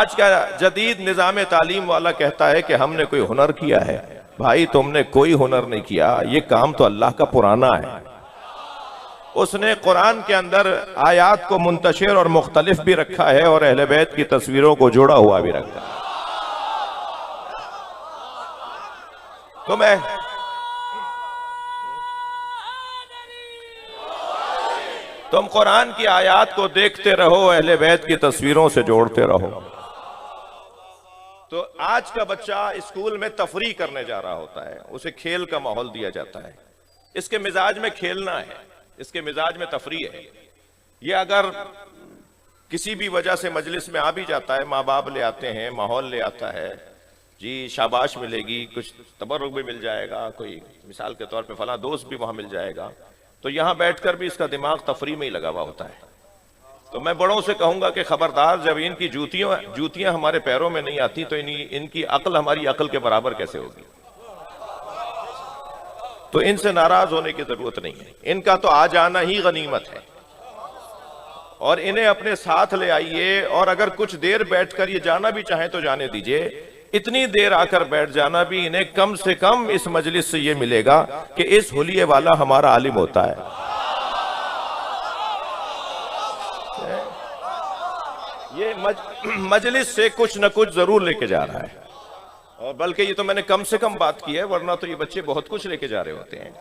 आज का जदीद निज़ाम तालीम वाला कहता है कि हमने कोई हुनर किया है। भाई तुमने कोई हुनर नहीं किया, ये काम तो अल्लाह का पुराना है। उसने कुरान के अंदर आयात को मुंतशिर और मुख्तलिफ भी रखा है और अहले बैत की तस्वीरों को जोड़ा हुआ भी रखा है। तो मैं तुम कुरान की आयात को देखते रहो, अहले बैत की तस्वीरों से जोड़ते रहो। तो आज का बच्चा स्कूल में तफरी करने जा रहा होता है, उसे खेल का माहौल दिया जाता है। इसके मिजाज में खेलना है, इसके मिजाज में तफरी है। ये अगर किसी भी वजह से मजलिस में आ भी जाता है, माँ बाप ले आते हैं, माहौल ले आता है, जी शाबाश मिलेगी, कुछ तबर्रुक भी मिल जाएगा, कोई मिसाल के तौर पे फला दोस्त भी वहां मिल जाएगा, तो यहां बैठकर भी इसका दिमाग तफरी में ही लगा हुआ होता है। तो मैं बड़ों से कहूंगा कि खबरदार, जब इनकी जूतियां हमारे पैरों में नहीं आती तो इनकी अक्ल हमारी अक्ल के बराबर कैसे होगी। तो इनसे नाराज होने की जरूरत नहीं है, इनका तो आ जाना ही गनीमत है और इन्हें अपने साथ ले आइए। और अगर कुछ देर बैठकर ये जाना भी चाहें तो जाने दीजिए। इतनी देर आकर बैठ जाना भी इन्हें कम से कम इस मजलिस से ये मिलेगा कि इस हुलिये वाला हमारा आलिम होता है। ये मजलिस से कुछ न कुछ जरूर लेके जा रहा है। और बल्कि ये तो मैंने कम से कम बात की है, वरना तो ये बच्चे बहुत कुछ लेके जा रहे होते हैं।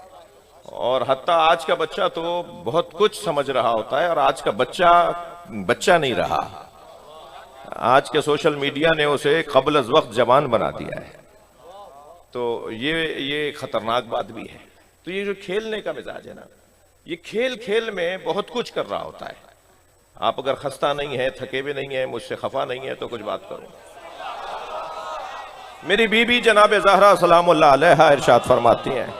और हत्ता आज का बच्चा तो बहुत कुछ समझ रहा होता है, और आज का बच्चा बच्चा नहीं रहा। आज के सोशल मीडिया ने उसे क़ब्ल अज़ वक्त जवान बना दिया है। तो ये खतरनाक बात भी है। तो ये जो खेलने का मिजाज है ना, ये खेल खेल में बहुत कुछ कर रहा होता है। आप अगर खस्ता नहीं है, थके भी नहीं है, मुझसे खफा नहीं है, तो कुछ बात करो। मेरी बीबी जनाब ज़हरा सलामुल्लाह अलैहा इरशाद फरमाती हैं,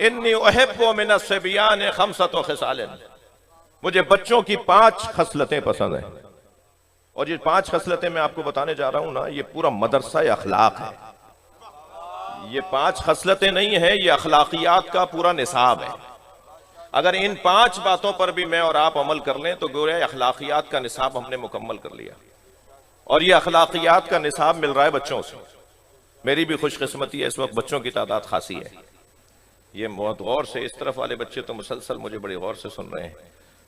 इन्नी उहिब्बु मिन अस्सिबियान खम्सतु खिसालिन, मुझे बच्चों की 5 खसलतें पसंद हैं। और ये 5 खसलतें मैं आपको बताने जा रहा हूं ना, ये पूरा मदरसा अखलाक है। ये 5 खसलतें नहीं है, ये अखलाकियात का पूरा निसाब है। अगर इन 5 बातों पर भी मैं और आप अमल कर लें तो गोया अखलाकियात का निसाब हमने मुकम्मल कर लिया। और ये अखलाकियात का निसाब मिल रहा है बच्चों से। मेरी भी खुशकिस्मती है, इस वक्त बच्चों की तादाद खासी है। ये बहुत गौर से, इस तरफ वाले बच्चे तो मुसलसल मुझे बड़ी गौर से सुन रहे हैं,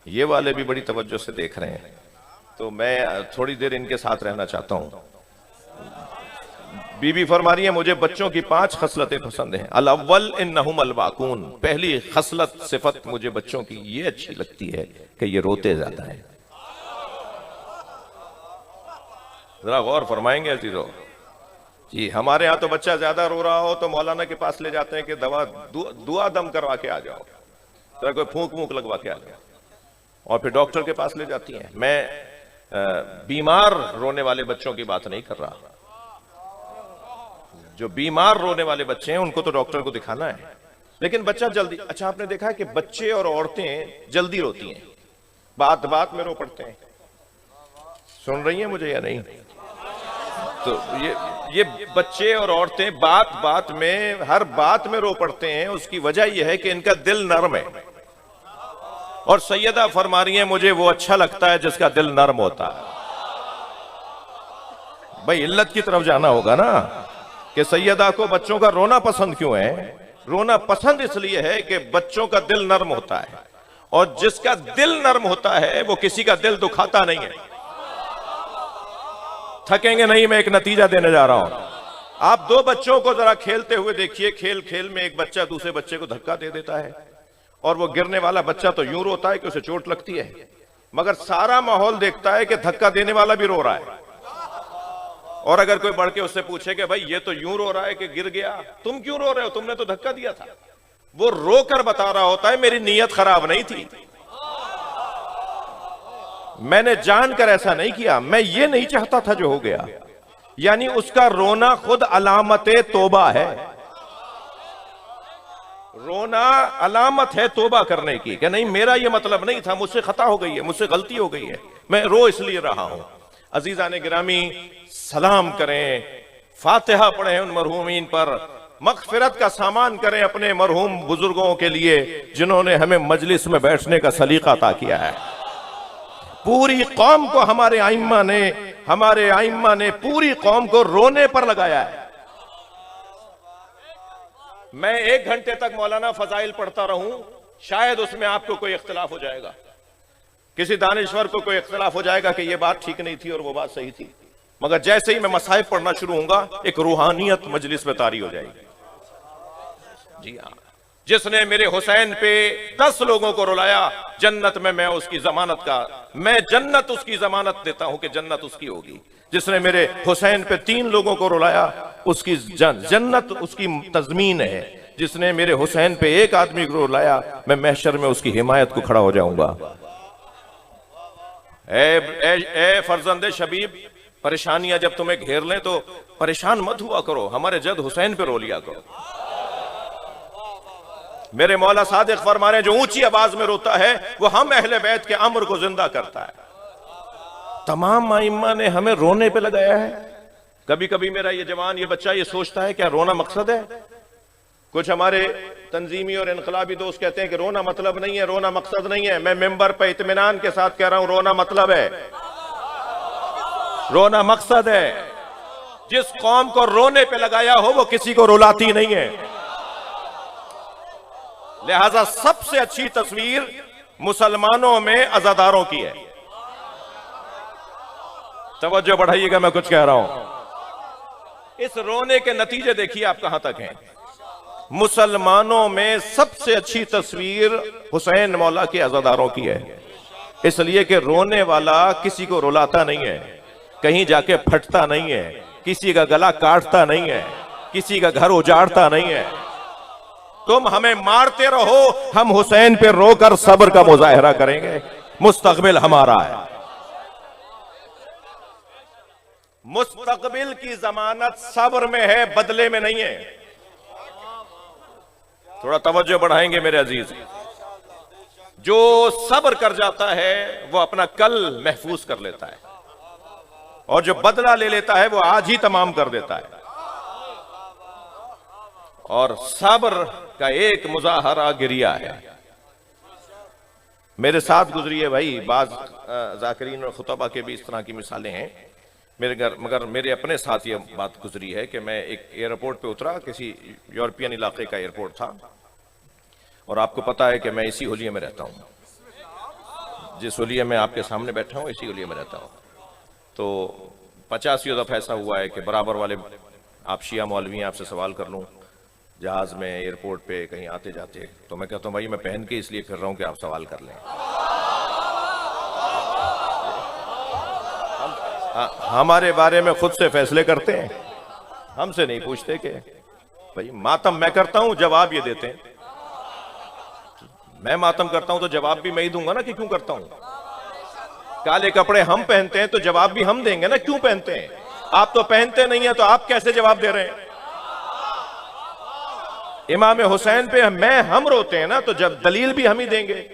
ये वाले भी बड़ी तवज्जो से देख रहे हैं। तो मैं थोड़ी देर इनके साथ रहना चाहता हूं। बीबी फरमा रही है, मुझे बच्चों की 5 खसलतें पसंद हैं। अल अव्वल इन्नहुम अल वाकून, पहली खसलत सिफत मुझे बच्चों की ये अच्छी लगती है कि ये रोते ज्यादा है। जरा गौर फरमाएंगे अजीजों जी। हमारे यहाँ तो बच्चा ज्यादा रो रहा हो तो मौलाना के पास ले जाते हैं कि दुआ दम करवा के आ जाओ, जरा कोई फूंक वूंक लगवा के आ जाओ, और फिर डॉक्टर के पास ले जाती हैं। मैं बीमार रोने वाले बच्चों की बात नहीं कर रहा। जो बीमार रोने वाले बच्चे हैं उनको तो डॉक्टर को दिखाना है, लेकिन बच्चा जल्दी, अच्छा आपने देखा है कि बच्चे और औरतें जल्दी रोती हैं, बात बात में रो पड़ते हैं। सुन रही हैं मुझे या नहीं? तो ये बच्चे और औरतें बात बात में, हर बात में रो पड़ते हैं। उसकी वजह यह है कि इनका दिल नर्म है। और सैयदा फरमा रही है, मुझे वो अच्छा लगता है जिसका दिल नर्म होता है। भाई इल्लत की तरफ जाना होगा ना कि सैयदा को बच्चों का रोना पसंद क्यों है। रोना पसंद इसलिए है कि बच्चों का दिल नर्म होता है, और जिसका दिल नर्म होता है वो किसी का दिल दुखाता नहीं है। थकेंगे नहीं, मैं एक नतीजा देने जा रहा हूं। आप 2 बच्चों को जरा खेलते हुए देखिए। खेल खेल में एक बच्चा दूसरे बच्चे को धक्का दे देता है, और वो गिरने वाला बच्चा तो यूं रोता है कि उसे चोट लगती है, मगर सारा माहौल देखता है कि धक्का देने वाला भी रो रहा है। और अगर कोई बढ़ के उससे पूछे कि भाई ये तो यूं रो रहा है कि गिर गया, तुम क्यों रो रहे हो, तुमने तो धक्का दिया था, वो रोकर बता रहा होता है मेरी नीयत खराब नहीं थी, मैंने जानकर ऐसा नहीं किया, मैं ये नहीं चाहता था जो हो गया। यानी उसका रोना खुद अलामत तौबा है। रोना अलामत है तौबा करने की, कि नहीं मेरा ये मतलब नहीं था, मुझसे खता हो गई है, मुझसे गलती हो गई है, मैं रो इसलिए रहा हूं। अजीजान गिरामी, सलाम करें, फातिहा पढ़ें उन मरहूमीन पर, मगफिरत का सामान करें अपने मरहूम बुजुर्गों के लिए जिन्होंने हमें मजलिस में बैठने का सलीका अता किया है। पूरी कौम को हमारे आइम्मा ने पूरी कौम को रोने पर लगाया है। मैं 1 घंटे तक मौलाना फजाइल पढ़ता रहूं, शायद उसमें आपको कोई इख्तिलाफ हो जाएगा, किसी दानिश्वर को कोई इख्तिलाफ हो जाएगा कि यह बात ठीक नहीं थी और वो बात सही थी, मगर जैसे ही मैं मसाइब पढ़ना शुरू होऊंगा एक रूहानियत मजलिस में तारी हो जाएगी। जी हाँ, जिसने मेरे हुसैन पे 10 लोगों को रुलाया, जन्नत में मैं जन्नत उसकी जमानत देता हूं कि जन्नत उसकी होगी। जिसने मेरे हुसैन पे 3 लोगों को रुलाया, उसकी जन्नत उसकी तजमीन है। जिसने मेरे हुसैन पे 1 आदमी को रुलाया, मैं महशर में उसकी हिमायत को खड़ा हो जाऊंगा। ए फर्जंदे शबीब, परेशानियां जब तुम्हें घेर लें तो परेशान मत हुआ करो, हमारे जद हुसैन पे रो लिया करो। मेरे मौला सादिक फरमा रहे, जो ऊंची आवाज में रोता है वो हम अहले बैत के अम्र को जिंदा करता है। तमाम आइम्मा ने हमें रोने पे लगाया है। कभी कभी मेरा ये जवान, ये बच्चा ये सोचता है क्या रोना मकसद है? कुछ हमारे तंजीमी और इनकलाबी दोस्त कहते हैं कि रोना मतलब नहीं है, रोना मकसद नहीं है। मैं मिंबर पे इत्मीनान के साथ कह रहा हूं, रोना मतलब है, रोना मकसद है। जिस कौम को रोने पे लगाया हो वो किसी को रुलाती नहीं है। लिहाजा सबसे अच्छी तस्वीर मुसलमानों में अज़ादारों की है। तवज्जो बढ़ाइएगा, मैं कुछ कह रहा हूं। इस रोने के नतीजे देखिए आप कहां तक हैं। मुसलमानों में सबसे अच्छी तस्वीर हुसैन मौला के अज़ादारों की है, इसलिए कि रोने वाला किसी को रुलाता नहीं है, कहीं जाके फटता नहीं है, किसी का गला काटता नहीं है, किसी का घर उजाड़ता नहीं है। तुम हमें मारते रहो, हम हुसैन पे रोकर सब्र का मुजाहरा करेंगे। मुस्तकबिल हमारा है। मुस्तकबिल की जमानत सब्र में है, बदले में नहीं है। थोड़ा तवज्जो बढ़ाएंगे मेरे अजीज। जो सब्र कर जाता है वो अपना कल महफूज कर लेता है, और जो बदला ले लेता है वो आज ही तमाम कर देता है। और सब्र का एक मुजाहरा गिरिया है। मेरे साथ गुजरी है भाई, बाज जाकिरीन और खुतबा के भी इस तरह की मिसालें हैं मेरे घर, मगर मेरे अपने साथ ये बात गुजरी है कि मैं एक एयरपोर्ट पे उतरा, किसी यूरोपियन इलाके का एयरपोर्ट था, और आपको पता है कि मैं इसी हुलिये में रहता हूँ, जिस हुलिये में आपके सामने बैठा हूँ इसी हुलिये में रहता हूँ। तो 50 दफा ऐसा हुआ है कि बराबर वाले आप शिया मौलवी हैं, आपसे सवाल कर लूँ जहाज में, एयरपोर्ट पे कहीं आते जाते, तो मैं कहता हूँ भाई मैं पहन के इसलिए फिर रहा हूँ कि आप सवाल कर लें। हमारे बारे में खुद से फैसले करते हैं, हमसे नहीं पूछते कि भाई मातम मैं करता हूं, जवाब ये देते हैं। मैं मातम करता हूं तो जवाब भी मैं ही दूंगा ना कि क्यों करता हूं। काले कपड़े हम पहनते हैं तो जवाब भी हम देंगे ना क्यों पहनते हैं। आप तो पहनते नहीं है तो आप कैसे जवाब दे रहे हैं। इमाम हुसैन पे हम रोते हैं ना, तो जब दलील भी हम ही देंगे।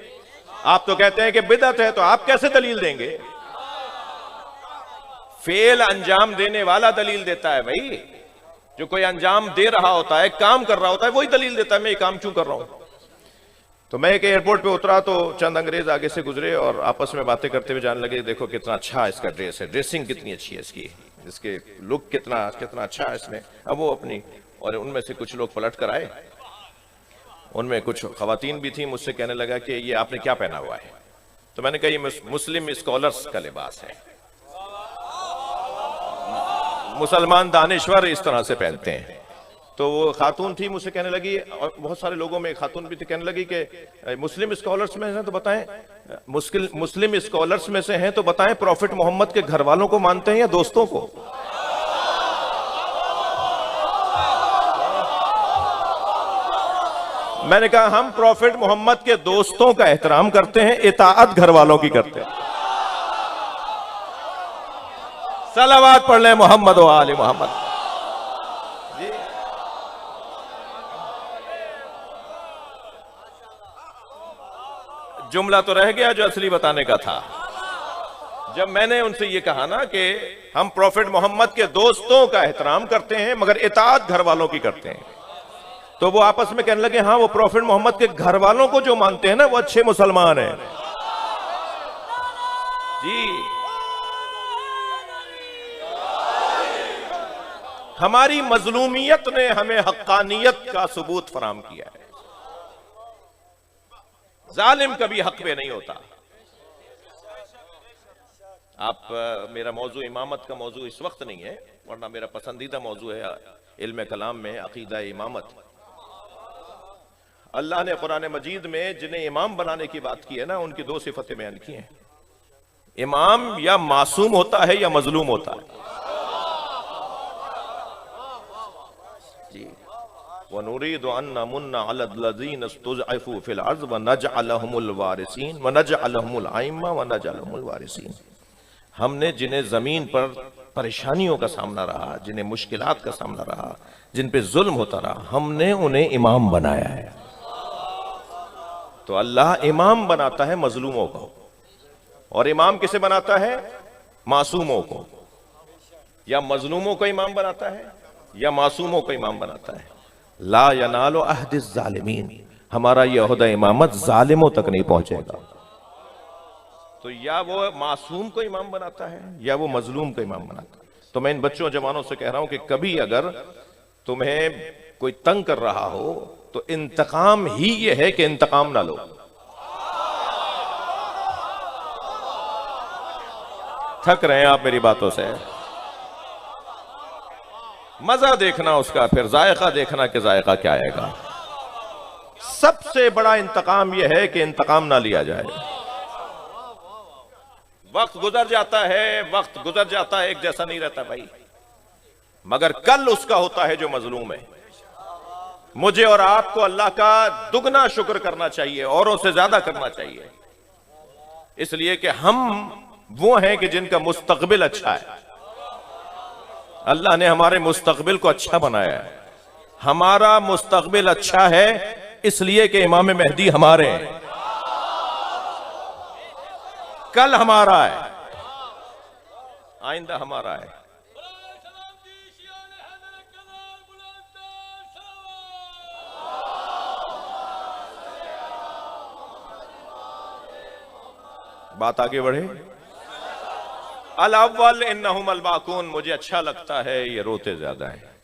आप तो कहते हैं कि बिदअत है, तो आप कैसे दलील देंगे। फेल अंजाम देने वाला दलील देता है भाई, जो कोई अंजाम दे रहा होता है, काम कर रहा होता है, वही दलील देता है मैं ये काम क्यों कर रहा हूं। तो मैं एक एयरपोर्ट पे उतरा तो चंद अंग्रेज आगे से गुजरे और आपस में बातें करते हुए जाने लगे, देखो कितना अच्छा इसका ड्रेस है, ड्रेसिंग कितनी अच्छी है इसकी, इसके लुक कितना अच्छा है इसमें। अब वो अपनी, और उनमें से कुछ लोग पलट कर आए, उनमें कुछ खवातीन भी थी, मुझसे कहने लगा कि ये आपने क्या पहना हुआ है। तो मैंने कहा ये मुस्लिम स्कॉलर्स का लिबास है, मुसलमान दानिश्वर इस तरह से पहनते हैं। तो वो खातून थी, मुझसे कहने लगी, और बहुत सारे लोगों में खातून भी थी, कहने लगी कि मुस्लिम स्कॉलर्स में हैं तो बताएं, मुस्लिम स्कॉलर्स में से हैं तो बताएं प्रॉफिट मोहम्मद के घर वालों को मानते हैं या दोस्तों को। मैंने कहा हम प्रॉफिट मोहम्मद के दोस्तों का एहतराम करते हैं, इताअत घर वालों की करते हैं। सलावत पढ़ ले मोहम्मद व आले मोहम्मद। जुमला तो रह गया जो असली बताने का था। जब मैंने उनसे ये कहा ना कि हम प्रॉफिट मोहम्मद के दोस्तों का एहतराम करते हैं मगर इताअत घर वालों की करते हैं, तो वो आपस में कहने लगे हाँ वो प्रॉफिट मोहम्मद के घर वालों को जो मानते हैं ना वो अच्छे मुसलमान हैं। जी, हमारी मजलूमियत ने हमें हक्कानियत का सबूत फराहम किया है। जालिम कभी हक पे नहीं होता। आप मेरा मौजू इमामत का मौजू इस वक्त नहीं है, वरना मेरा पसंदीदा मौजू है इल्म कलाम में अकीदा इमामत। अल्लाह ने कुरान मजीद में जिन्हें इमाम बनाने की बात की है ना, उनकी दो सिफतें बयान की हैं। इमाम या मासूम होता है या मजलूम होता है। जी, वनुरीदु अन नमुन्ना अलल लज़ीना इस्तुज़अफ़ू फिल अर्ज़ व नजअलहुमुल वारिसीन व नजअलहुमुल अइम्मा व नजअलहुमुल वारिसीन। हमने जिन्हें जमीन पर परेशानियों का सामना रहा, जिन्हें मुश्किलात का सामना रहा, जिन पे जुल्म होता रहा, हमने उन्हें इमाम बनाया है। तो अल्लाह इमाम बनाता है मजलूमों को, और इमाम किसे बनाता है? मासूमों को। या मजलूमों को इमाम बनाता है या मासूमों को इमाम बनाता है। ला यनालु अहदिज़ ज़ालिमीन, हमारा यह ओहदा इमामत जालिमों तक नहीं पहुंचेगा। तो या वो मासूम को इमाम बनाता है या वो मजलूम को इमाम बनाता है। तो मैं इन बच्चों जवानों से कह रहा हूं कि कभी अगर तुम्हें कोई तंग कर रहा हो तो इंतकाम ही ये है कि इंतकाम ना लो। थक रहे हैं आप मेरी बातों से? मजा देखना उसका, फिर जायका देखना कि जायका क्या आएगा। सबसे बड़ा इंतकाम यह है कि इंतकाम ना लिया जाए। वक्त गुजर जाता है, वक्त गुजर जाता है, एक जैसा नहीं रहता भाई। मगर कल उसका होता है जो मजलूम है। मुझे और आपको अल्लाह का दुगना शुक्र करना चाहिए, औरों से ज्यादा करना चाहिए, इसलिए कि हम वो हैं कि जिनका मुस्तकबिल अच्छा है। अल्लाह ने हमारे मुस्तकबिल को अच्छा बनाया है। हमारा मुस्तकबिल अच्छा है इसलिए कि इमाम मेहदी हमारे हैं, कल हमारा है, आइंदा हमारा है। बात आगे बढ़े। अल अव्वल इन्नहुम अल बाकून, मुझे अच्छा लगता है ये रोते ज्यादा है।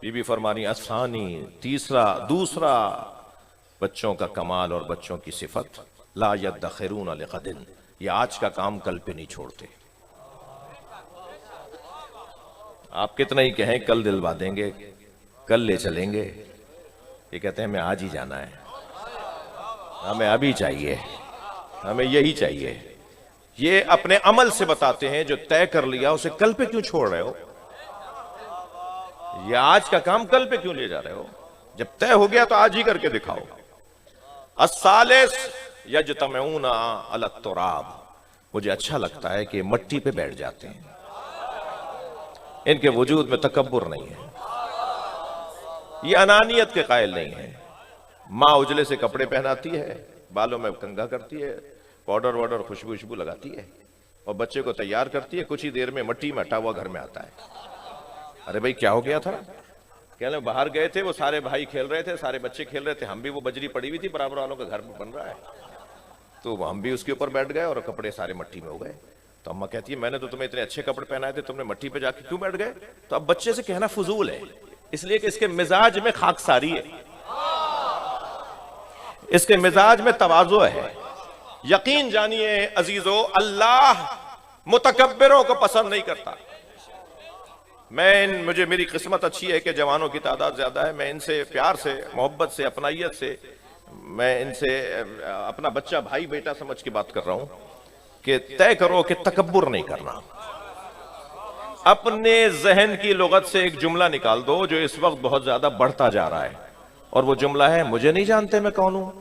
बीबी फरमानी असानी, दूसरा बच्चों का कमाल और बच्चों की सिफत, ला यद्दखिरून लिगदिन, ये आज का काम कल पे नहीं छोड़ते। आप कितना ही कहें कल दिलवा देंगे, कल ले चलेंगे, ये कहते हैं हमें आज ही जाना है, हमें अभी चाहिए, हमें यही चाहिए। ये अपने अमल से बताते हैं, जो तय कर लिया उसे कल पे क्यों छोड़ रहे हो? ये आज का काम कल पे क्यों ले जा रहे हो? जब तय हो गया तो आज ही करके दिखाओ। अस्सालिस यजतमऊना अला तुराब, मुझे अच्छा लगता है कि मट्टी पे बैठ जाते हैं, इनके वजूद में तकब्बुर नहीं है, ये अनानियत के कायल नहीं है। माँ उजले से कपड़े पहनाती है, बालों में कंघा करती है, पाउडर वाउडर खुशबू लगाती है, और बच्चे को तैयार करती है, कुछ ही देर में मट्टी में हटा हुआ घर में आता है। अरे भाई क्या हो गया था? कहने बाहर गए थे, वो सारे भाई खेल रहे थे, सारे बच्चे खेल रहे थे, हम भी, वो बजरी पड़ी हुई थी, बराबर वालों का घर बन रहा है, तो हम भी उसके ऊपर बैठ गए और कपड़े सारे मट्टी में हो गए। तो अम्मा कहती है मैंने तो तुम्हें इतने अच्छे कपड़े पहनाए थे, तुमने मट्टी पे जाके क्यों बैठ गए? तो अब बच्चे से कहना फजूल है, इसलिए कि इसके मिजाज में खाकसारी है, इसके मिजाज में तवाज़ो है। यकीन जानिए अजीजों, अल्लाह मुतकब्बिरों को पसंद नहीं करता। मुझे मेरी किस्मत अच्छी है कि जवानों की तादाद ज्यादा है। मैं इनसे प्यार से, मोहब्बत से, अपनाइयत से, मैं इनसे अपना बच्चा भाई बेटा समझ के बात कर रहा हूं कि तय करो कि तकब्बुर नहीं करना। अपने जहन की लुगत से एक जुमला निकाल दो जो इस वक्त बहुत ज्यादा बढ़ता जा रहा है, और वो जुमला है मुझे नहीं जानते मैं कौन हूं।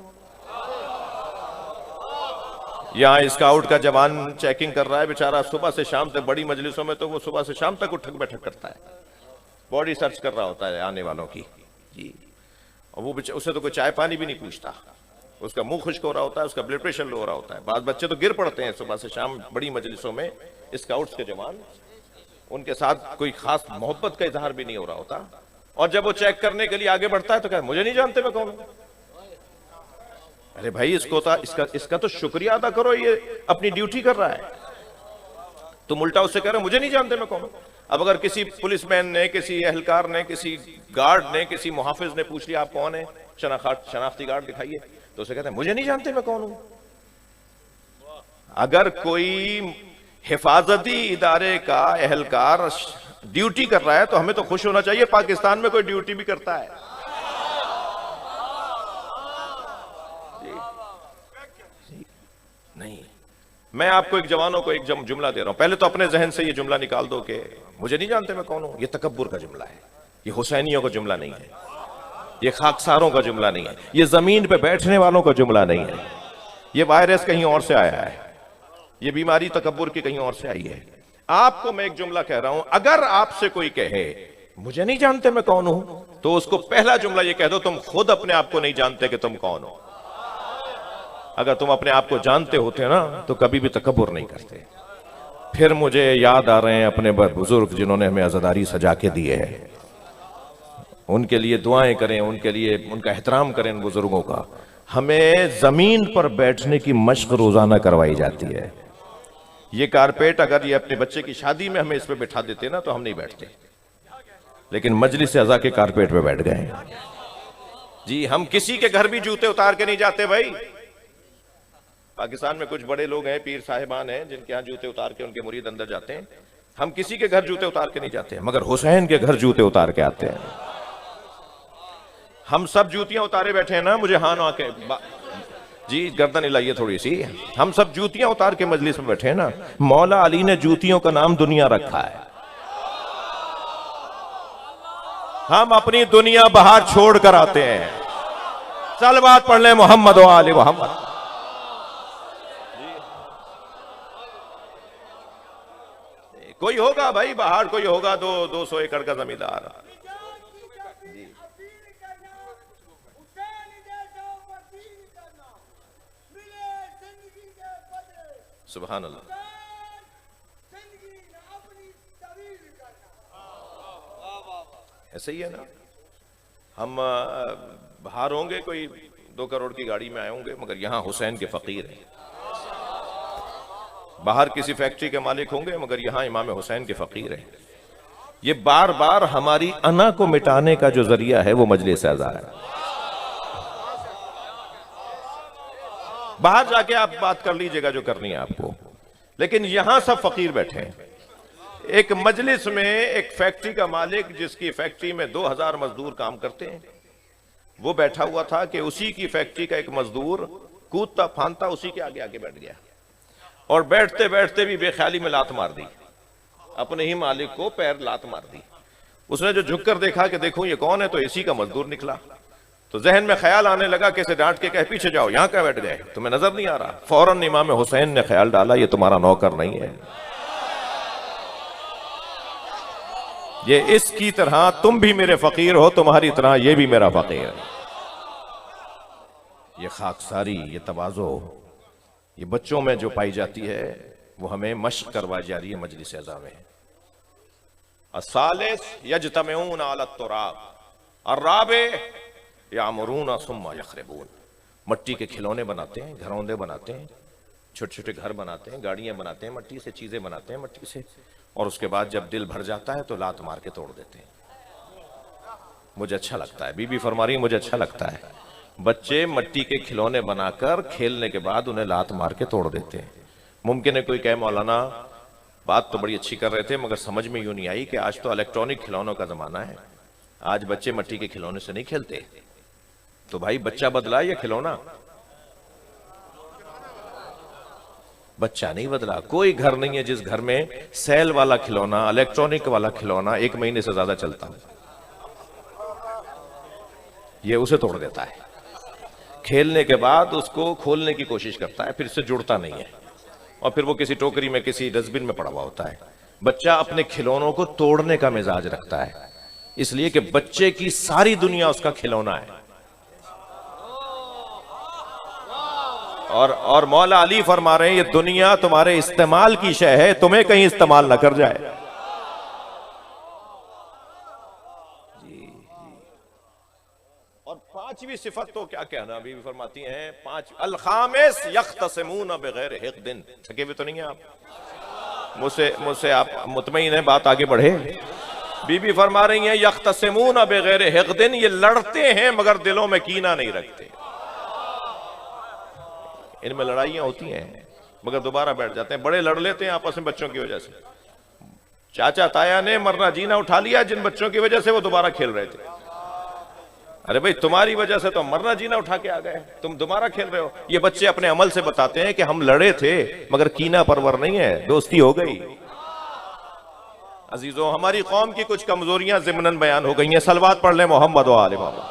यहां स्काउट का जवान चेकिंग कर रहा है बेचारा, सुबह से शाम तक, बड़ी मजलिसों में तो वो सुबह से शाम तक उठक बैठक करता है, बॉडी सर्च कर रहा होता है आने वालों की जी। और वो उसे तो कोई चाय पानी भी नहीं पूछता, उसका मुंह खुश्क हो रहा होता है, उसका ब्लड प्रेशर लो हो रहा होता है। बाद बच्चे तो गिर पड़ते हैं सुबह से शाम बड़ी मजलिसों में, स्काउट्स के जवान, उनके साथ कोई खास मोहब्बत का इजहार भी नहीं हो रहा होता। और जब वो चेक करने के लिए आगे बढ़ता है तो कहता है मुझे नहीं जानते मैं कौन हूं। अरे भाई इसका तो शुक्रिया अदा करो, ये अपनी ड्यूटी कर रहा है। तुम उल्टा उससे कह रहे हो मुझे नहीं जानते मैं कौन हूं। अब अगर किसी पुलिसमैन ने, किसी एहलकार ने, किसी गार्ड ने, किसी मुहाफिज ने पूछ लिया आप कौन है, शनाख्ती कार्ड दिखाइए, तो उसे कहते हैं मुझे नहीं जानते मैं कौन हूं। अगर कोई हिफाजती इदारे का एहलकार ड्यूटी कर रहा है तो हमें तो खुश होना चाहिए पाकिस्तान में कोई ड्यूटी भी करता है। नहीं, मैं आपको एक जवानों को एक जुमला दे रहा हूं, पहले तो अपने जहन से ये जुमला निकाल दो कि मुझे नहीं जानते मैं कौन हूं। ये तकब्बुर का जुमला है, ये हुसैनियों का जुमला नहीं है, ये खाकसारों का जुमला नहीं है, ये जमीन पे बैठने वालों का जुमला नहीं है। ये वायरस कहीं और से आया है, ये बीमारी तकब्बुर की कहीं और से आई है। आपको मैं एक जुमला कह रहा हूं, अगर आपसे कोई कहे मुझे नहीं जानते मैं कौन हूं, तो उसको पहला जुमला ये कह दो तुम खुद अपने आप को नहीं जानते कि तुम कौन हो। अगर तुम अपने आप को जानते होते ना तो कभी भी तकब्बुर नहीं करते। फिर मुझे याद आ रहे हैं अपने बुजुर्ग जिन्होंने हमें आजादारी सजा के दी है, उनके लिए दुआएं करें, उनके लिए उनका एहतराम करें उन बुजुर्गों का। हमें जमीन पर बैठने की मशक रोजाना करवाई जाती है। ये कारपेट अगर ये अपने बच्चे की शादी में हमें इस पे बैठा देते ना तो हम नहीं बैठते, लेकिन मजलिस अज़ा के कारपेट पे बैठ गए जी। हम किसी के घर भी जूते उतार के नहीं जाते भाई। पाकिस्तान में कुछ बड़े लोग हैं, पीर साहिबान हैं, जिनके यहाँ जूते उतार के उनके मुरीद अंदर जाते हैं। हम किसी के घर जूते उतार के नहीं जाते, मगर हुसैन के घर जूते उतार के आते हैं। हम सब जूतियां उतारे बैठे हैं ना, मुझे हाँ ना के जी गर्दन हिलाइए थोड़ी सी। हम सब जूतियां उतार के मजलिस में बैठे हैं ना। मौला अली ने जूतियों का नाम दुनिया रखा है। हम अपनी दुनिया बाहर छोड़ कर आते हैं। सलवात पढ़ ले मोहम्मद व आले मोहम्मद। कोई होगा भाई बाहर, कोई होगा 200 एकड़ का जमींदार। सुभान अल्लाह। ऐसे ही है ना, हम बाहर होंगे कोई 2 करोड़ की गाड़ी में आए होंगे, मगर यहां हुसैन के फकीर हैं। बाहर किसी फैक्ट्री के मालिक होंगे, मगर यहां इमाम हुसैन के फकीर हैं। ये बार बार हमारी अना को मिटाने का जो जरिया है वो मजलिस अज़ा है। बाहर जाके आप बात कर लीजिएगा जो करनी है आपको, लेकिन यहां सब फकीर बैठे हैं। एक मजलिस में एक फैक्ट्री का मालिक, जिसकी फैक्ट्री में 2000 मजदूर काम करते हैं, वो बैठा हुआ था कि उसी की फैक्ट्री का एक मजदूर कूदता फांदता उसी के आगे आगे बैठ गया, और बैठते बैठते भी बेख्याली में लात मार दी, अपने ही मालिक को पैर लात मार दी। उसने जो झुककर देखा कि देखो ये कौन है, तो इसी का मजदूर निकला। तो जहन में ख्याल आने लगा कि इसे डांट के कहे पीछे जाओ, यहां क्या बैठ गए, तुम्हें नजर नहीं आ रहा। फौरन इमाम हुसैन ने ख्याल डाला ये तुम्हारा नौकर नहीं है, ये इसकी तरह तुम भी मेरे फकीर हो, तुम्हारी तरह ये भी मेरा फकीर है। ये खाकसारी, ये तवाज़ो, ये बच्चों में जो पाई जाती है वो हमें मश्क करवाई जा रही है मजलिस अज़ा में। अस्सालिस यज्तमिऊन अला तुराब अर्राबे यामुरून सुम्मा यखरिबून। मट्टी के खिलौने बनाते हैं, घरौंदे बनाते हैं, छोटे छोटे घर बनाते हैं, गाड़ियां बनाते हैं, मट्टी से चीजें बनाते हैं मट्टी से, और उसके बाद जब दिल भर जाता है तो लात मार के तोड़ देते हैं। मुझे अच्छा लगता है, बीबी फरमा रही मुझे अच्छा लगता है, बच्चे मट्टी के खिलौने बनाकर खेलने के बाद उन्हें लात मार के तोड़ देते हैं। मुमकिन है कोई कहे मौलाना बात तो बड़ी अच्छी कर रहे थे, मगर समझ में यूं नहीं आई कि आज तो इलेक्ट्रॉनिक खिलौनों का जमाना है, आज बच्चे मट्टी के खिलौने से नहीं खेलते। तो भाई बच्चा बदला या खिलौना? बच्चा नहीं बदला। कोई घर नहीं है जिस घर में सेल वाला खिलौना, इलेक्ट्रॉनिक वाला खिलौना 1 महीने से ज्यादा चलता हो, ये उसे तोड़ देता है। खेलने के बाद उसको खोलने की कोशिश करता है, फिर से जुड़ता नहीं है, और फिर वो किसी टोकरी में किसी डस्टबिन में पड़ा हुआ होता है। बच्चा अपने खिलौनों को तोड़ने का मिजाज रखता है, इसलिए कि बच्चे की सारी दुनिया उसका खिलौना है। और मौला अली फरमा रहे हैं ये दुनिया तुम्हारे इस्तेमाल की शय है, तुम्हें कहीं इस्तेमाल ना कर जाए। जी। और पांचवी सिफत तो क्या कहना, बीवी फरमाती हैं पांच अल-खामिस यख्तसिमून बिगैर हिक़्दिन। थके हुए तो नहीं है आप? मुझसे आप मुतमईन हैं, बात आगे बढ़े। बीबी फरमा रही हैं यख्तसिमून बिगैर हिक़्दिन, ये लड़ते हैं मगर दिलों में कीना नहीं रखते। इनमें लड़ाइयां होती हैं मगर दोबारा बैठ जाते हैं। बड़े लड़ लेते हैं आपस में बच्चों की वजह से। चाचा ताया ने मरना जीना उठा लिया जिन बच्चों की वजह से वो दोबारा खेल रहे थे। अरे भाई तुम्हारी वजह से तो मरना जीना उठा के आ गए, तुम दोबारा खेल रहे हो। ये बच्चे अपने अमल से बताते हैं कि हम लड़े थे मगर कीना परवर नहीं है, दोस्ती हो गई। अजीजों, हमारी कौम की कुछ कमजोरियां ज़िम्नन बयान हो गई हैं। सलवात पढ़ ले मोहम्मद व आले मोहम्मद।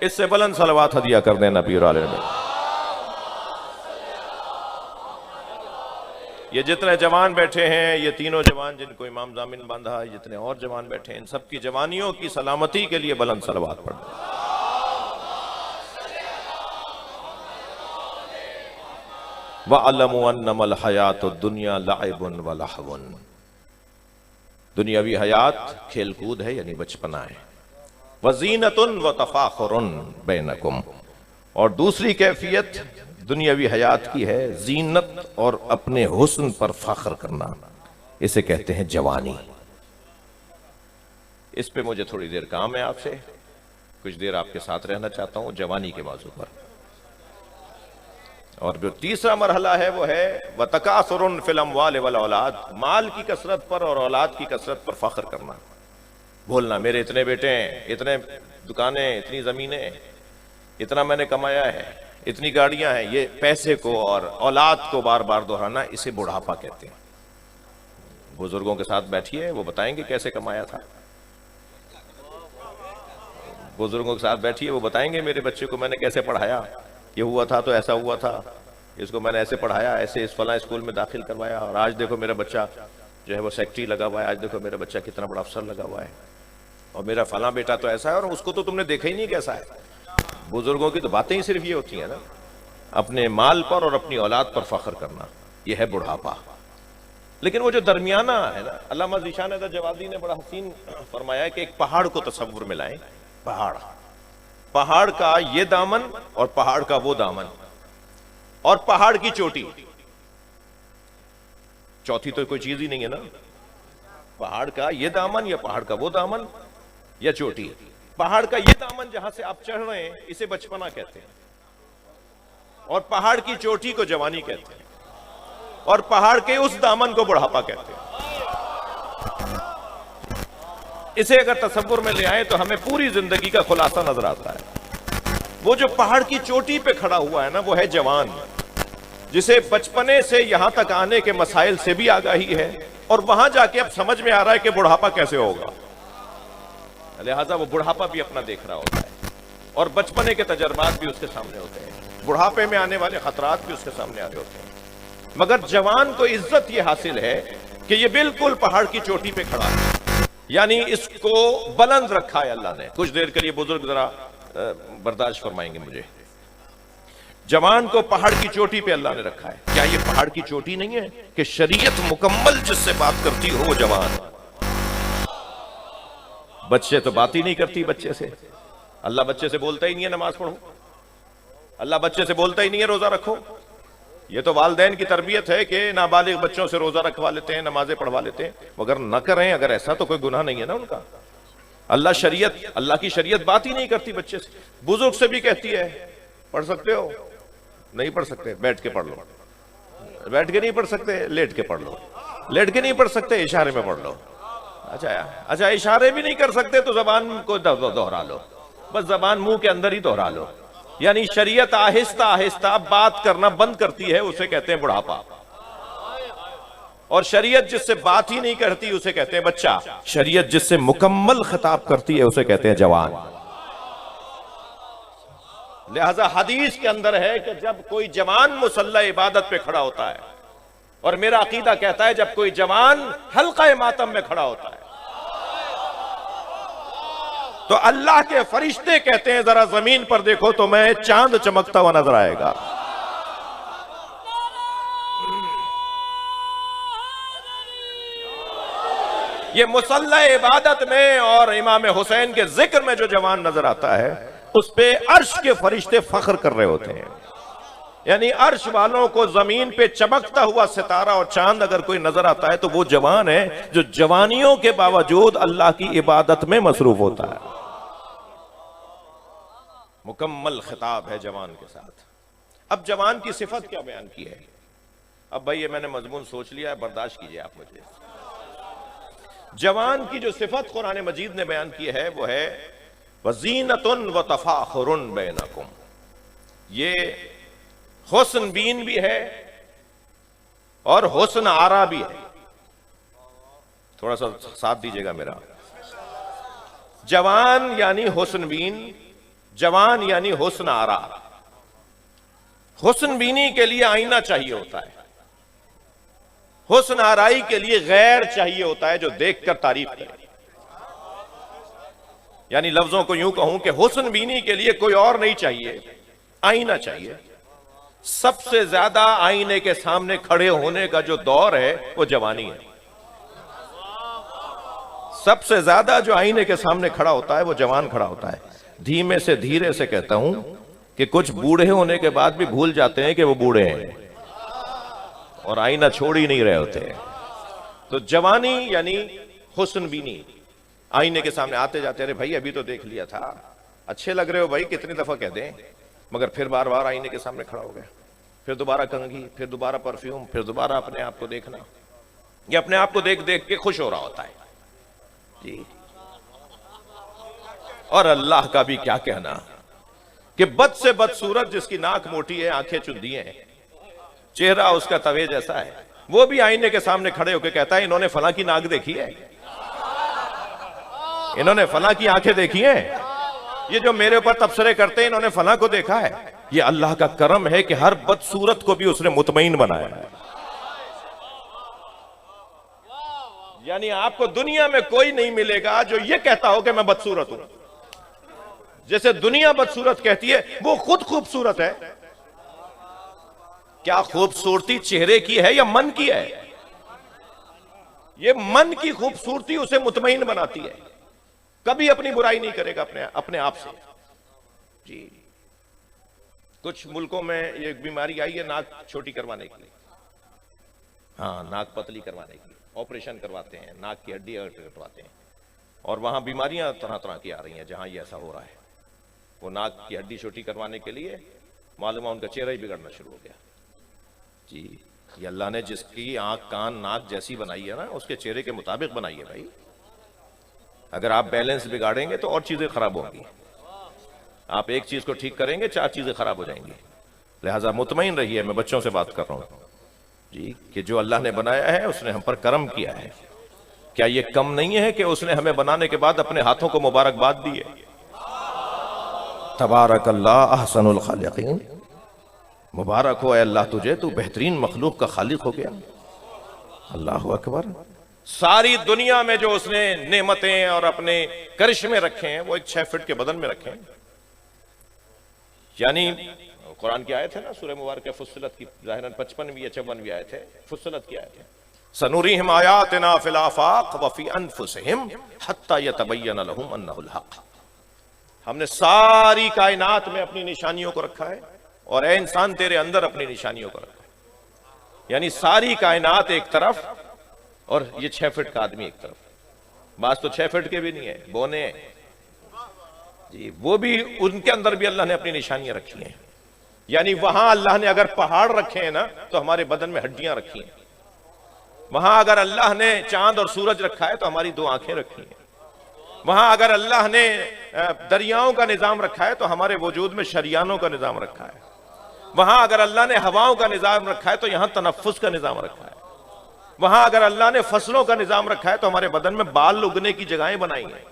इससे बुलंद सलवात हदिया कर देना पीर आले में। ये जितने जवान बैठे हैं, ये तीनों जवान जिनको इमाम जामिन बांधा, जितने और जवान बैठे हैं, इन सबकी जवानियों की सलामती के लिए बुलंद सलवात पढ़ दें। वअलमू अन्नमल हयातुद दुनिया लअबुन व लहवुन। दुनियावी हयात खेलकूद है यानी बचपना है। वज़ीनतुन व तफाखुरुन बैनकुम। और दूसरी कैफियत दुनियावी हयात की है जीनत और अपने हुस्न पर फख्र करना। इसे कहते हैं जवानी। इस पे मुझे थोड़ी देर काम है आपसे, कुछ देर आपके साथ रहना चाहता हूं जवानी के मौजू पर। और जो तीसरा मरहला है वो है व तकासुरुन फिल अम्वाल वल औलाद। माल की कसरत पर और औलाद की कसरत पर फख्र करना। बोलना मेरे इतने बेटे हैं, इतने दुकानें, इतनी जमीनें, इतना मैंने कमाया है, इतनी गाड़ियां हैं। ये पैसे को और औलाद को बार बार दोहराना, इसे बुढ़ापा कहते हैं। बुजुर्गों के साथ बैठिए, वो बताएंगे कैसे कमाया था। बुजुर्गों के साथ बैठिए, वो बताएंगे मेरे बच्चे को मैंने कैसे पढ़ाया, ये हुआ था तो ऐसा हुआ था, इसको मैंने ऐसे पढ़ाया, ऐसे इस फला स्कूल में दाखिल करवाया, और आज देखो मेरा बच्चा जो है वो सेक्रेटरी लगा हुआ है, आज देखो मेरा बच्चा कितना बड़ा अफसर लगा हुआ है, और मेरा फला बेटा तो ऐसा है, और उसको तो तुमने देखा ही नहीं कैसा है। बुजुर्गों की तो बातें ही सिर्फ ये होती हैं ना, अपने माल पर और अपनी औलाद पर फख्र करना, यह है बुढ़ापा। लेकिन वो जो दरमियाना है ना, अल्लामा ज़ीशान जवादी ने बड़ा हसीन फरमाया कि एक पहाड़ को तसव्वुर में लाएं। पहाड़ का ये दामन और पहाड़ का वो दामन, और पहाड़ की चोटी, चौथी तो कोई चीज ही नहीं है ना। पहाड़ का ये दामन या पहाड़ का वो दामन या चोटी। पहाड़ का ये दामन जहां से आप चढ़ रहे हैं इसे बचपना कहते हैं, और पहाड़ की चोटी को जवानी कहते हैं, और पहाड़ के उस दामन को बुढ़ापा कहते हैं। इसे अगर तसव्वुर में ले आए तो हमें पूरी जिंदगी का खुलासा नजर आता है। वो जो पहाड़ की चोटी पे खड़ा हुआ है ना, वो है जवान, जिसे बचपने से यहां तक आने के मसाइल से भी आगाही है, और वहां जाके अब समझ में आ रहा है कि बुढ़ापा कैसे होगा। लिहाजा वो बुढ़ापा भी अपना देख रहा होता है, और बचपने के तजर्बात भी उसके सामने होते हैं, बुढ़ापे में आने वाले खतरात भी उसके सामने आ रहे होते हैं। मगर जवान को इज्जत ये हासिल है कि ये बिल्कुल पहाड़ की चोटी पे खड़ा है, यानी इसको बुलंद रखा है अल्लाह ने। कुछ देर के लिए बुजुर्ग जरा बर्दाश्त फरमाएंगे मुझे। जवान को पहाड़ की चोटी पे अल्लाह ने रखा है। क्या ये पहाड़ की चोटी नहीं है कि शरीयत मुकम्मल जिससे बात करती हो वो जवान। बच्चे तो बात ही नहीं करती बच्चे से। अल्लाह बच्चे से बोलता ही नहीं है नमाज पढ़ो, अल्लाह बच्चे से बोलता ही नहीं है रोजा रखो। ये तो वालिदैन की तरबियत है कि नाबालिग बच्चों से रोजा रखवा लेते हैं, नमाजें पढ़वा लेते हैं, मगर न करें अगर ऐसा तो कोई गुनाह नहीं है ना उनका। अल्लाह की शरीयत बात ही नहीं करती बच्चे से। बुजुर्ग से भी कहती है पढ़ सकते हो, नहीं पढ़ सकते बैठ के पढ़ लो, बैठ के नहीं पढ़ सकते लेट के पढ़ लो, लेट के नहीं पढ़ सकते इशारे में पढ़ लो। अच्छा इशारे भी नहीं कर सकते तो जबान को दोहरा लो, बस जबान मुंह के अंदर ही दोहरा लो। यानी शरीयत आहिस्ता आहिस्ता बात करना बंद करती है, उसे कहते हैं बुढ़ापा। और शरीयत जिससे बात ही नहीं करती उसे कहते हैं बच्चा। शरीयत जिससे मुकम्मल खिताब करती है उसे कहते हैं जवान। लिहाजा हदीस के अंदर है कि जब कोई जवान मुसल्ला इबादत पे खड़ा होता है, और मेरा अकीदा कहता है जब कोई जवान हल्का मातम में खड़ा होता है, तो अल्लाह के फरिश्ते कहते हैं जरा जमीन पर देखो तो मैं चांद चमकता हुआ नजर आएगा। ये मुसल्ला इबादत में और इमाम हुसैन के जिक्र में जो जवान नजर आता है, उस पे अर्श के फरिश्ते फख्र कर रहे होते हैं। यानी अर्श वालों को जमीन पे चमकता हुआ सितारा और चांद अगर कोई नजर आता है तो वो जवान है जो जवानियों के बावजूद अल्लाह की इबादत में मसरूफ होता है। मुकम्मल खिताब है जवान के साथ। अब जवान की सिफत क्या बयान की है? अब भाई ये मैंने मजमून सोच लिया है, बर्दाश्त कीजिए आप मुझे। जवान की जो सिफत कुरान मजीद ने बयान की है वो है वज़ीनतुन व तफाखुरुन बैनकुम। ये हुस्न बीन भी है और हुस्न आरा भी है। थोड़ा सा साथ दीजिएगा मेरा। जवान यानी हुस्न बीन, जवान यानी हुस्न आरा। हुस्न बीनी के लिए आईना चाहिए होता है, हुस्न आराई के लिए गैर चाहिए होता है जो देखकर तारीफ करे। यानी लफ्जों को यूं कहूं कि हुस्न बीनी के लिए कोई और नहीं चाहिए, आईना चाहिए। सबसे ज्यादा आईने के सामने खड़े होने का जो दौर है वो जवानी है। सबसे ज्यादा जो आईने के सामने खड़ा होता है वो जवान खड़ा होता है। धीमे से धीरे से कहता हूं कि कुछ बूढ़े होने के बाद भी भूल जाते हैं कि वो बूढ़े हैं और आईना छोड़ ही नहीं रहे होते हैं। तो जवानी यानी हुस्न बीनी, आईने के सामने आते जाते, अरे भाई अभी तो देख लिया था, अच्छे लग रहे हो भाई, कितनी दफा कह दें, मगर फिर बार बार आईने के सामने खड़ा हो गया, फिर दोबारा कंघी, फिर दोबारा परफ्यूम, फिर दोबारा अपने आप को देखना। ये अपने आप को देख देख के खुश हो रहा होता है जी। और अल्लाह का भी क्या कहना कि बद से बदसूरत जिसकी नाक मोटी है, आंखें चुंदी हैं, चेहरा उसका तवे जैसा है, वो भी आईने के सामने खड़े होकर कहता है इन्होंने फला की नाक देखी है, इन्होंने फला की आंखें देखी हैं, ये जो मेरे ऊपर तबसरे करते हैं इन्होंने फला को देखा है। ये अल्लाह का करम है कि हर बदसूरत को भी उसने मुतमईन बनाया है। यानी आपको दुनिया में कोई नहीं मिलेगा जो ये कहता हो कि मैं बदसूरत हूं। जैसे दुनिया बदसूरत कहती है, वो खुद खूबसूरत है। क्या खूबसूरती चेहरे की है या मन की है? ये मन की खूबसूरती उसे मुतमईन बनाती है, कभी अपनी बुराई नहीं करेगा अपने आप से जी। कुछ मुल्कों में ये बीमारी आई है नाक छोटी करवाने के लिए, हाँ, नाक पतली करवाने के लिए ऑपरेशन करवाते हैं, नाक की हड्डी कटवाते हैं, और वहां बीमारियां तरह तरह की आ रही हैं जहां ये ऐसा हो रहा है। वो नाक की हड्डी छोटी करवाने के लिए मालूम है उनका चेहरा ही बिगड़ना शुरू हो गया जी। ये अल्लाह ने जिसकी आंख कान नाक जैसी बनाई है ना, उसके चेहरे के मुताबिक बनाई है भाई। अगर आप बैलेंस बिगाड़ेंगे तो और चीजें खराब होंगी। आप एक चीज को ठीक करेंगे, चार चीजें खराब हो जाएंगी। लिहाजा मुतमईन रहिए। मैं बच्चों से बात कर रहा हूं जी कि जो अल्लाह ने बनाया है उसने हम पर करम किया है। क्या ये कम नहीं है कि उसने हमें बनाने के बाद अपने हाथों को मुबारकबाद दी है? तबारकल्लाह अहसनुल खालिकीन। मुबारक हो अल्लाह तुझे, तू बेहतरीन मखलूक का खालिक हो गया। अल्लाह अकबर। सारी दुनिया में जो उसने नेमतें और अपने करिश्मे रखे हैं वो एक 6 फीट के बदन में रखे हैं। यानी कुरान की आयत है ना सूरह मुबारक फुस्सिलत की, ज़ाहिरन 55वीं या 54वीं आयत है, फुस्सिलत की आयत है। सनुरीहिम आयातिना फिल आफाक व फी अनफुसिहिम हत्ता यतबय्यन लहुम अन्नहुल हक। हमने सारी कायनात में अपनी निशानियों को रखा है और ए इंसान तेरे अंदर अपनी निशानियों को रखा है। यानी सारी कायनात एक तरफ और ये 6 फीट का आदमी एक तरफ। बात तो 6 फीट के भी नहीं है, बोने हैं जी। वो भी, उनके अंदर भी अल्लाह ने अपनी निशानियां रखी हैं। यानी वहां अल्लाह ने अगर पहाड़ रखे हैं ना तो हमारे बदन में हड्डियां रखी हैं। वहां अगर अल्लाह ने चांद और सूरज रखा है तो हमारी 2 आंखें रखी हैं। वहां अगर अल्लाह ने दरियाओं का निजाम रखा है तो हमारे वजूद में शरियानों का निजाम रखा है। वहां अगर अल्लाह ने हवाओं का निजाम रखा है तो यहां तनफ्फुस का निजाम रखा है। वहां अगर अल्लाह ने फसलों का निजाम रखा है तो हमारे बदन में बाल उगने की जगहें बनाई हैं।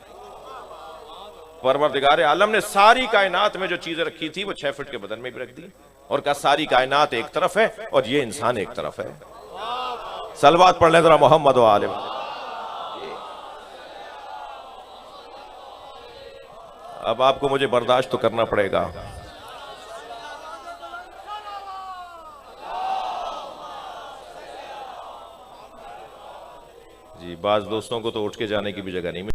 परवरदिगार आलम ने सारी कायनात में जो चीजें रखी थी वो 6 फीट के बदन में भी रख दी और कहा सारी कायनात एक तरफ है और ये इंसान एक तरफ है। सलवात पढ़ लें जरा मोहम्मद व आले। अब आपको मुझे बर्दाश्त तो करना पड़ेगा। जी बाज दोस्तों को तो उठ के जाने की भी जगह नहीं मिली।